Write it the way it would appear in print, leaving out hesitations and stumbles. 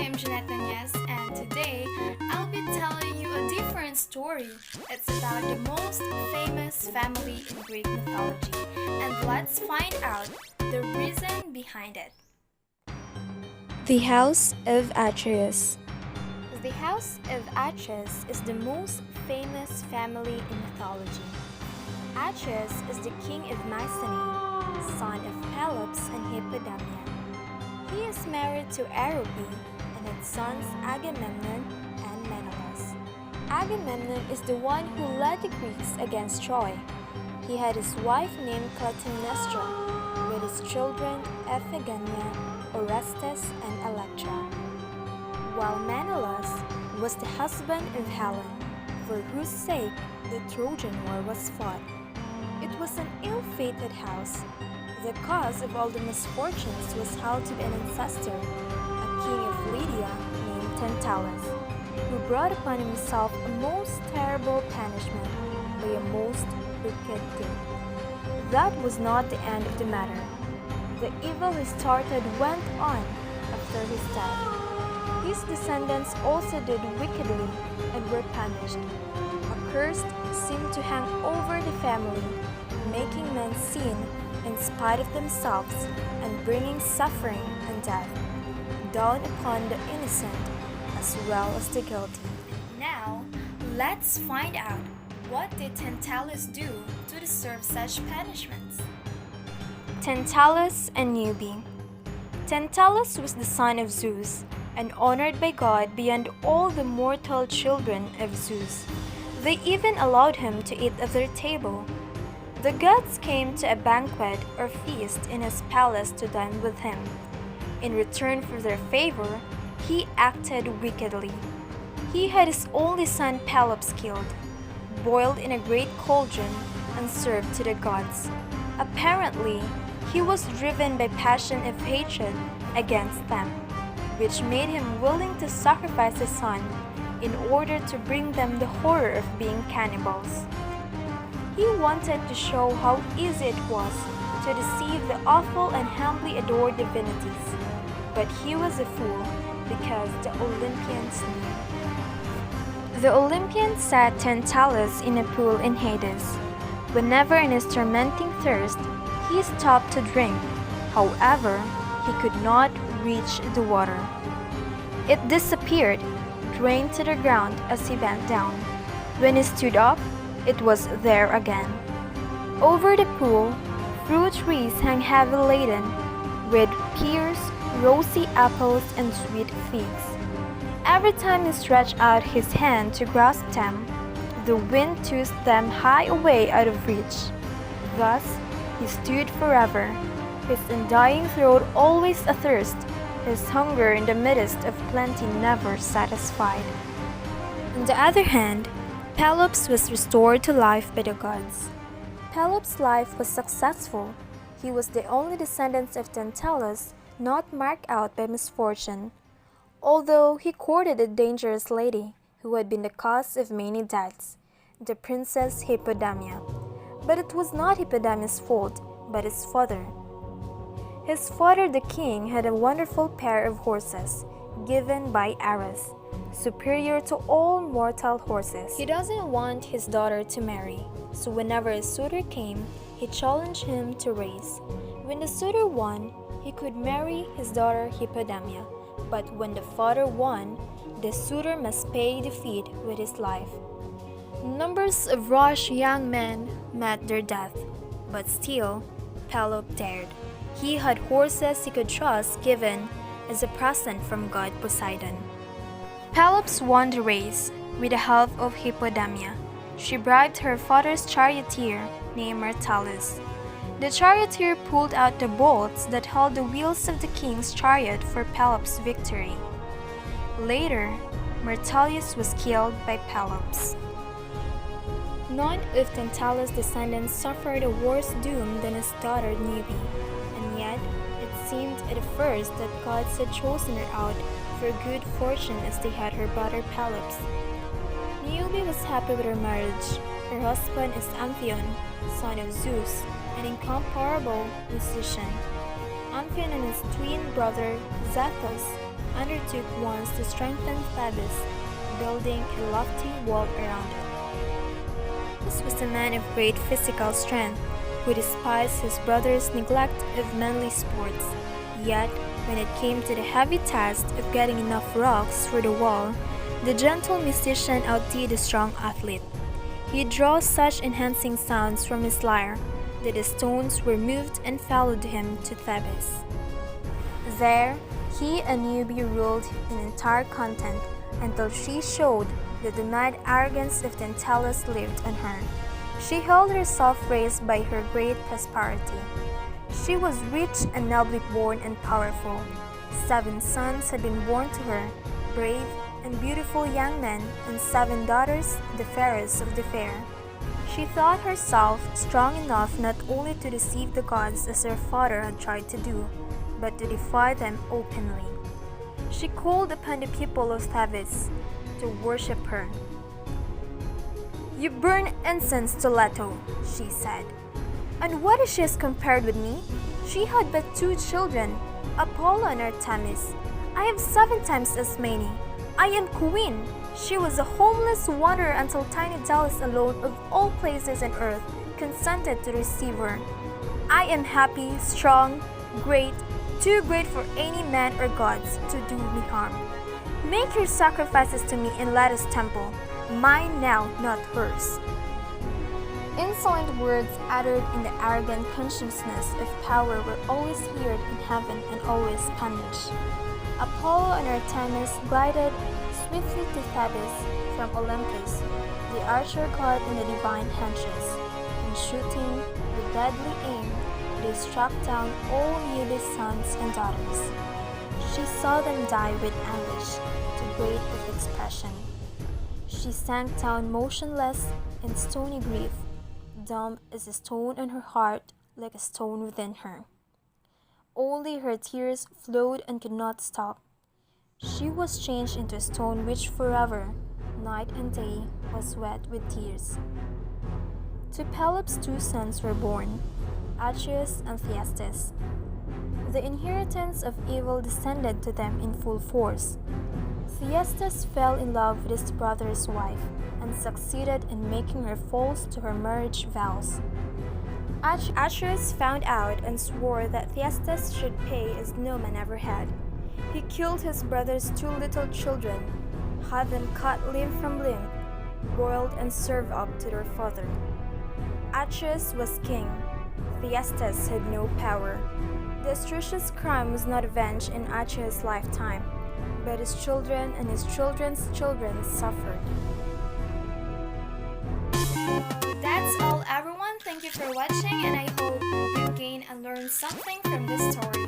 am and today I'll be telling you a different story. It's about the most famous family in Greek mythology, and let's find out the reason behind it. The House of Atreus. The House of Atreus is the most famous family in mythology. Atreus is the king of Mycenae, son of Pelops and Hippodamia. He is married to Niobe and had sons Agamemnon and Menelaus. Agamemnon is the one who led the Greeks against Troy. He had his wife named Clytemnestra, with his children Iphigenia, Orestes, and Electra. While Menelaus was the husband of Helen, for whose sake the Trojan War was fought. It was an ill-fated house. The cause of all the misfortunes was held to be an ancestor, a king of Lydia named Tantalus, who brought upon himself a most terrible punishment by a most wicked deed. That was not the end of the matter. The evil he started went on after his death. His descendants also did wickedly and were punished. A curse seemed to hang over the family, making men sin in spite of themselves and bringing suffering and death down upon the innocent as well as the guilty. Now, let's find out, what did Tantalus do to deserve such punishments? Tentalis and Niobe. Tantalus was the son of Zeus and honored by God beyond all the mortal children of Zeus. They even allowed him to eat at their table. The gods came to a banquet or feast in his palace to dine with him. In return for their favor, he acted wickedly. He had his only son Pelops killed, boiled in a great cauldron, and served to the gods. Apparently, he was driven by passion of hatred against them, which made him willing to sacrifice his son in order to bring them the horror of being cannibals. He wanted to show how easy it was to deceive the awful and humbly adored divinities, but he was a fool because the Olympians knew. The Olympians set Tantalus in a pool in Hades. Whenever in his tormenting thirst, he stopped to drink. However, he could not reach the water. It disappeared, drained to the ground as he bent down. When he stood up, it was there again. Over the pool, fruit trees hung heavy laden with pears, rosy apples, and sweet figs. Every time he stretched out his hand to grasp them, the wind tossed them high away out of reach. Thus, he stood forever, his undying throat always athirst, his hunger in the midst of plenty never satisfied. On the other hand, Pelops was restored to life by the gods. Pelops' life was successful. He was the only descendant of Tantalus not marked out by misfortune, although he courted a dangerous lady who had been the cause of many deaths, the princess Hippodamia. But it was not Hippodamia's fault, but his father. His father, the king, had a wonderful pair of horses, given by Ares, superior to all mortal horses. He doesn't want his daughter to marry, so whenever a suitor came, he challenged him to race. When the suitor won, he could marry his daughter Hippodamia, but when the father won, the suitor must pay the fee with his life. Numbers of rash young men met their death, but still, Pelops dared. He had horses he could trust given as a present from god Poseidon. Pelops won the race with the help of Hippodamia. She bribed her father's charioteer named Tantalus. The charioteer pulled out the bolts that held the wheels of the king's chariot for Pelops' victory. Later, Tantalus was killed by Pelops. None of Tantalus' descendants suffered a worse doom than his daughter Niobe, and yet it seemed at first that gods had chosen her out for good fortune as they had her brother Pelops. Niobe was happy with her marriage. Her husband is Amphion, son of Zeus, an incomparable musician. Amphion and his twin brother Zethus undertook once to strengthen Thebes, building a lofty wall around it. This was a man of great physical strength who despised his brother's neglect of manly sports. Yet, when it came to the heavy task of getting enough rocks for the wall, the gentle musician outdid the strong athlete. He drew such enhancing sounds from his lyre that the stones were moved and followed him to Thebes. There, he and Niobe ruled an entire continent until she showed that the mad arrogance of Tantalus lived on her. She held herself raised by her great prosperity. She was rich and nobly born and powerful. 7 sons had been born to her, brave and beautiful young men, and 7 daughters, the fairest of the fair. She thought herself strong enough not only to deceive the gods as her father had tried to do, but to defy them openly. She called upon the people of Thebes to worship her. "You burn incense to Leto," she said. "And what is she as compared with me? She had but 2 children, Apollo and Artemis. I have 7 times as many. I am queen. She was a homeless wanderer until tiny Dallas alone of all places on earth consented to receive her. I am happy, strong, great, too great for any man or gods to do me harm. Make your sacrifices to me in Leto's temple, mine now, not hers." Insolent words uttered in the arrogant consciousness of power were always heard in heaven and always punished. Apollo and Artemis glided swiftly to Thebes from Olympus, the archer god in the divine hunches, and shooting with deadly aim, they struck down all Niobe's sons and daughters. She saw them die with anguish, too great of expression. She sank down motionless in stony grief, dumb as a stone on her heart, like a stone within her. Only her tears flowed and could not stop. She was changed into a stone which forever, night and day, was wet with tears. To Pelops 2 sons were born, Atreus and Thyestes. The inheritance of evil descended to them in full force. Thyestes fell in love with his brother's wife and succeeded in making her false to her marriage vows. Atreus found out and swore that Thyestes should pay as no man ever had. He killed his brother's 2 little children, had them cut limb from limb, boiled and served up to their father. Atreus was king. Thyestes had no power. The atrocious crime was not avenged in Atreus' lifetime, but his children and his children's children suffered. That's all, everyone. Thank you for watching, and I hope you gain and learn something from this story.